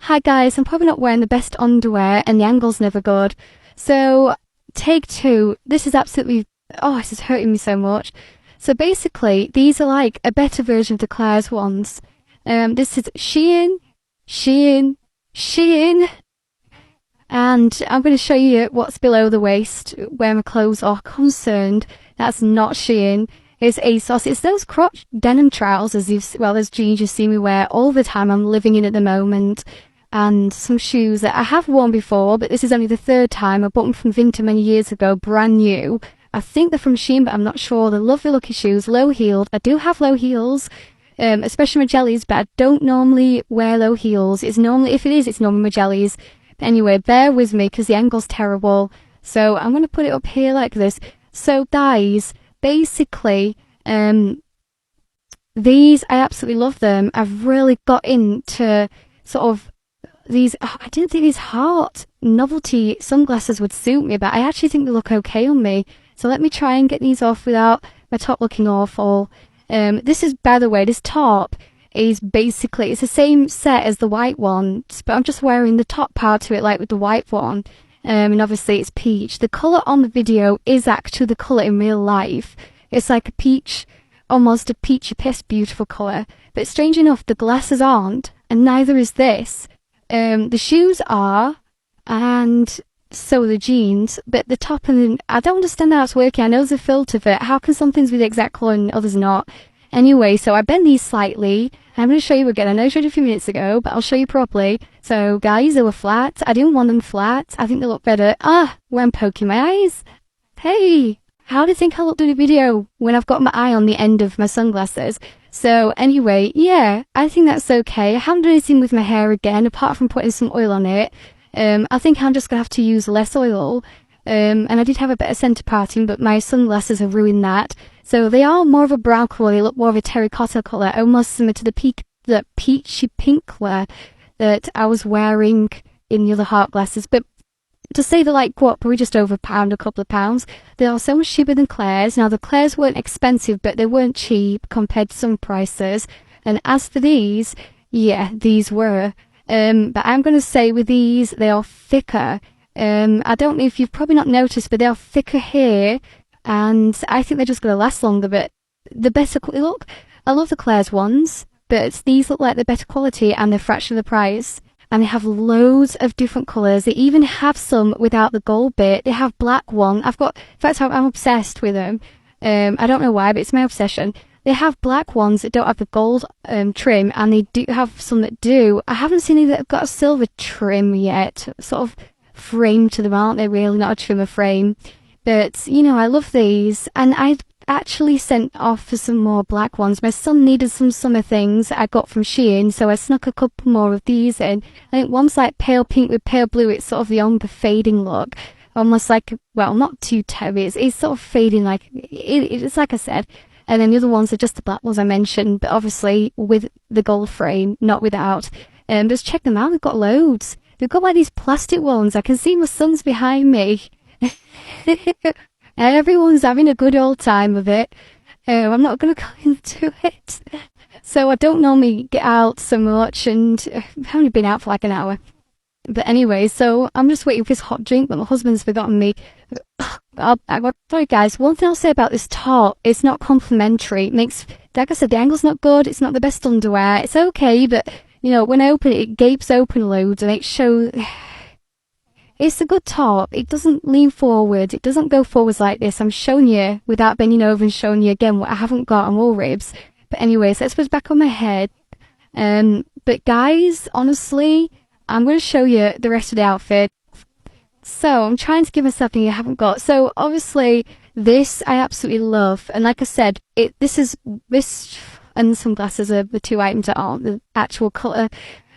Hi guys, I'm probably not wearing the best underwear and the angle's never good. So, take two. This is absolutely, oh, this is hurting me so much. So basically, these are like a better version of the Claire's ones. This is Shein, Shein, Shein. And I'm going to show you what's below the waist, where my clothes are concerned. That's not Shein. It's ASOS. It's those crotch denim trousers, as jeans you see me wear all the time. I'm living in at the moment. And some shoes that I have worn before, but this is only the third time. I bought them from Vinted many years ago, brand new. I think they're from Shein, but I'm not sure. They're lovely looking shoes, low-heeled. I do have low heels, especially my jellies, but I don't normally wear low heels. It's normally, if it is, it's normally my jellies. But anyway, bear with me because the angle's terrible. So I'm going to put it up here like this. So guys, basically, these, I absolutely love them. I've really got into sort of these, I didn't think these heart novelty sunglasses would suit me, but I actually think they look okay on me. So let me try and get these off without my top looking awful. This is, by the way, this top is basically, it's the same set as the white one, but I'm just wearing the top part to it like with the white one. And obviously it's peach. The colour on the video is actually the colour in real life. It's like a peach, almost a peachy piss beautiful colour. But strange enough, the glasses aren't, and neither is this. The shoes are, and so are the jeans, but the top and I don't understand how it's working. I know there's a filter for it. How can some things be the exact colour and others not? Anyway, so I bend these slightly. I'm going to show you again. I know I showed you a few minutes ago, but I'll show you properly. So guys, they were flat. I didn't want them flat. I think they look better. When I'm poking my eyes. Hey, how do you think I looked in the video when I've got my eye on the end of my sunglasses? So anyway, yeah, I think that's okay. I haven't done anything with my hair again, apart from putting some oil on it. I think I'm just going to have to use less oil. And I did have a bit of centre parting, but my sunglasses have ruined that. So they are more of a brown colour, they look more of a terracotta colour, almost similar to the peachy pink colour that I was wearing in the other heart glasses. But to say they're like, what, probably just over a couple of pounds. They are so much cheaper than Claire's. Now, the Claire's weren't expensive, but they weren't cheap compared to some prices. And as for these, yeah, these were. But I'm going to say with these, they are thicker. I don't know if you've probably not noticed, but they are thicker here. And I think they're just going to last longer, but the better look. I love the Claire's ones, but these look like the better quality and they're a fraction of the price. And they have loads of different colours. They even have some without the gold bit. They have black one. In fact, I'm obsessed with them. I don't know why, but it's my obsession. They have black ones that don't have the gold trim, and they do have some that do. I haven't seen any that have got a silver trim yet. Sort of frame to them, aren't they really? Not a trim, a frame. But, you know, I love these. And I actually sent off for some more black ones. My son needed some summer things I got from Shein, so I snuck a couple more of these in. I think one's like pale pink with pale blue. It's sort of the ombre fading look. Almost like, well, not too terribly. It's sort of fading like, it's like I said. And then the other ones are just the black ones I mentioned, but obviously with the gold frame, not without. Just check them out. We've got loads. We've got like these plastic ones. I can see my son's behind me. Everyone's having a good old time of it. I'm not going to go into it. So I don't normally get out so much, and I've only been out for like an hour. But anyway, so I'm just waiting for this hot drink, but my husband's forgotten me. Sorry guys, one thing I'll say about this top, it's not complimentary. It makes, like I said, the angle's not good, it's not the best underwear. It's okay, but, you know, when I open it, it gapes open loads, and it shows... It's a good top. It doesn't lean forward. It doesn't go forwards like this. I'm showing you without bending over and showing you again what I haven't got on all ribs. But anyway, so let's put it back on my head. But guys, honestly, I'm going to show you the rest of the outfit. So I'm trying to give myself something I haven't got. So obviously, this I absolutely love. And like I said, this and sunglasses are the two items that aren't the actual colour.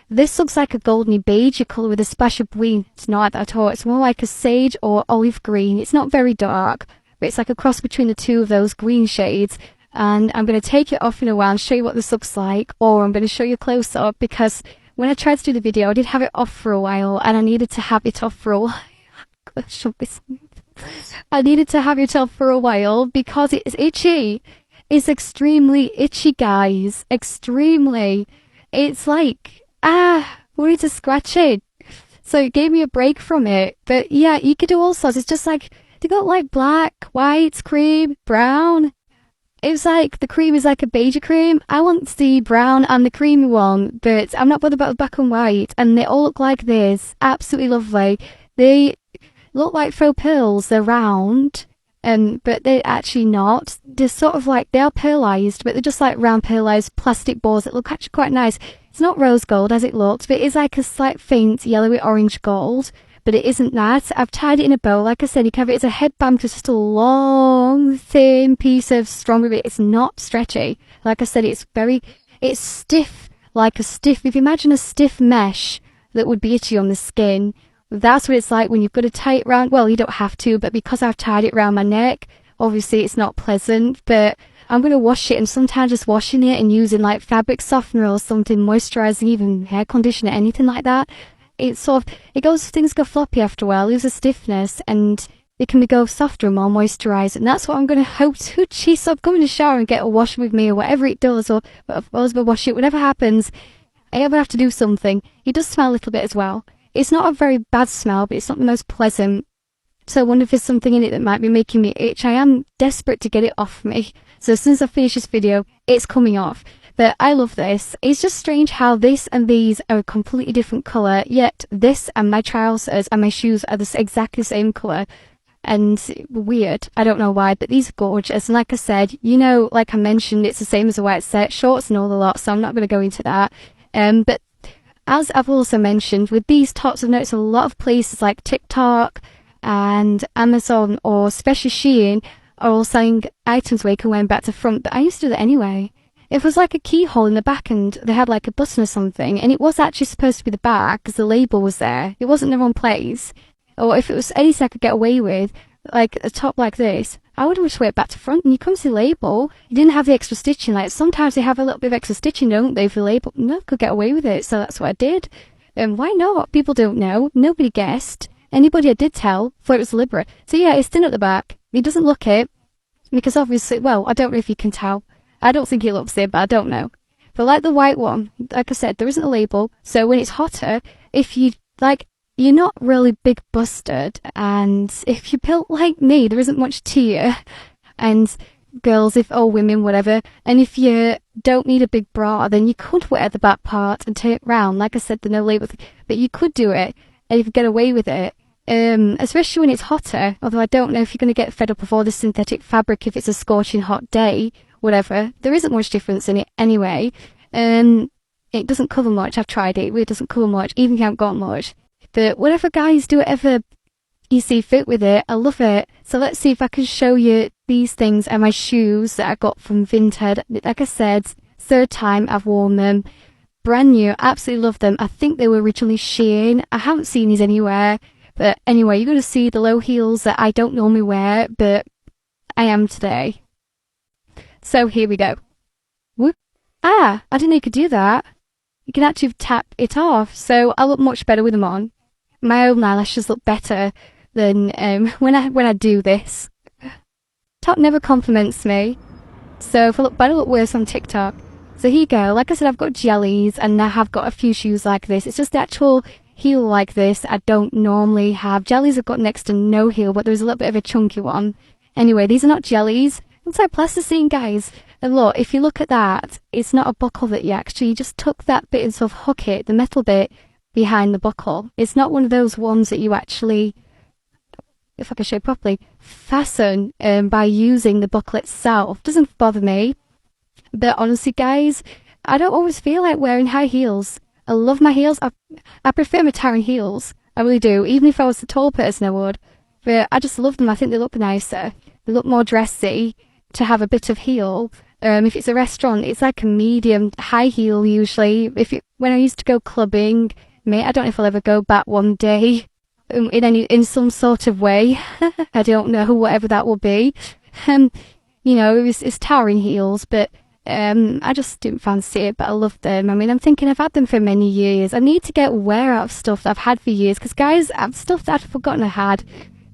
This looks like a goldeny beige colour with a splash of green. It's not like that at all. It's more like a sage or olive green. It's not very dark, but it's like a cross between the two of those green shades. And I'm going to take it off in a while and show you what this looks like, or I'm going to show you close up, because when I tried to do the video, I did have it off for a while, and I needed to have it off for a while. I needed to have it off for a while because it's itchy. It's extremely itchy, guys. Extremely. It's like... worried to scratch it. So it gave me a break from it. But yeah, you could do all sorts. It's just like, they got like black, white, cream, brown. It was like, the cream is like a beige cream. I want the brown and the creamy one, but I'm not bothered about the black and white. And they all look like this. Absolutely lovely. They look like faux pearls. They're round, but they're actually not. They're sort of like, they are pearlized, but they're just like round pearlized plastic balls that look actually quite nice. It's not rose gold as it looks, but it is like a slight faint yellowy orange gold. But it isn't that. I've tied it in a bow. Like I said, you can have it as a headband because it's just a long, thin piece of strawberry. It's not stretchy. Like I said, it's stiff, like a stiff, if you imagine a stiff mesh that would be itchy on the skin, that's what it's like when you've got to tie it round. Well, you don't have to, but because I've tied it around my neck, obviously it's not pleasant, but I'm going to wash it, and sometimes just washing it and using like fabric softener or something, moisturising, even hair conditioner, anything like that. Things go floppy after a while, lose the stiffness, and it can go softer and more moisturised. And that's what I'm going to hope to achieve. So I'm coming to shower and get a wash with me, or whatever it does, or I'll wash it, whatever happens. I ever have to do something. It does smell a little bit as well. It's not a very bad smell, but it's not the most pleasant. So I wonder if there's something in it that might be making me itch. I am desperate to get it off me. So as soon as I finish this video, it's coming off. But I love this. It's just strange how this and these are a completely different colour, yet this and my trousers and my shoes are exactly the same colour. And weird. I don't know why, but these are gorgeous. And like I said, like I mentioned, it's the same as a white set, shorts and all the lot, so I'm not going to go into that. But as I've also mentioned, with these tops, I've noticed a lot of places like TikTok and Amazon, or especially Shein, are all selling items where you can wear them back to front. But I used to do that anyway. It was like a keyhole in the back and they had like a button or something, and it was actually supposed to be the back because the label was there. It wasn't the wrong place. Or if it was anything I could get away with, like a top like this, I would have just wear it back to front, and you come to the label, you didn't have the extra stitching. Like sometimes they have a little bit of extra stitching, don't they, for the label? No, I could get away with it, so that's what I did. And why not? People don't know. Nobody guessed. Anybody I did tell thought it was deliberate. So yeah, it's thin at the back. He doesn't look it, because obviously, well, I don't know if you can tell. I don't think it looks it, but I don't know. But like the white one, like I said, there isn't a label, so when it's hotter, if you, like, you're not really big busted, and if you're built like me, there isn't much to you, and girls, or women, whatever, and if you don't need a big bra, then you could wear the back part and turn it round. Like I said, there's no label, but you could do it, and you could get away with it. Especially when it's hotter, although I don't know if you're going to get fed up with all this synthetic fabric if it's a scorching hot day, whatever. There isn't much difference in it anyway. It doesn't cover much. I've tried it. It really doesn't cover much, even if you haven't got much. But whatever, guys, do whatever you see fit with it. I love it. So let's see if I can show you these things and my shoes that I got from Vinted. Like I said, third time I've worn them. Brand new. Absolutely love them. I think they were originally Shein. I haven't seen these anywhere. But anyway, you're going to see the low heels that I don't normally wear, but I am today. So here we go. Whoop. I didn't know you could do that. You can actually tap it off, so I look much better with them on. My own eyelashes look better than when I do this. Top never compliments me, so if I look bad, I look worse on TikTok. So here you go. Like I said, I've got jellies, and I have got a few shoes like this. It's just the actual heel like this I don't normally have. Jellies I've got next to no heel, but there's a little bit of a chunky one. Anyway, these are not jellies. It's like plasticine, guys. And look, if you look at that, it's not a buckle that you just took that bit and sort of hook it, the metal bit, behind the buckle. It's not one of those ones that you actually, if I can show you properly, fasten by using the buckle itself. Doesn't bother me. But honestly, guys, I don't always feel like wearing high heels. I love my heels. I prefer my Taryn heels. I really do. Even if I was a tall person, I would. But I just love them. I think they look nicer. They look more dressy to have a bit of heel. If it's a restaurant, it's like a medium high heel usually. When I used to go clubbing, mate, I don't know if I'll ever go back one day in some sort of way. I don't know, whatever that will be. It's towering heels, but I just didn't fancy it, but I love them. I mean, I'm thinking I've had them for many years. I need to get wear out of stuff that I've had for years, because guys, stuff that I've forgotten I had.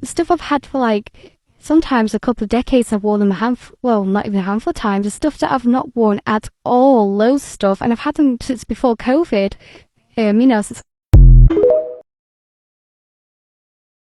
The stuff I've had for like, sometimes a couple of decades. I've worn them not even a handful of times. The stuff that I've not worn at all, loads of stuff, and I've had them since before COVID. you know,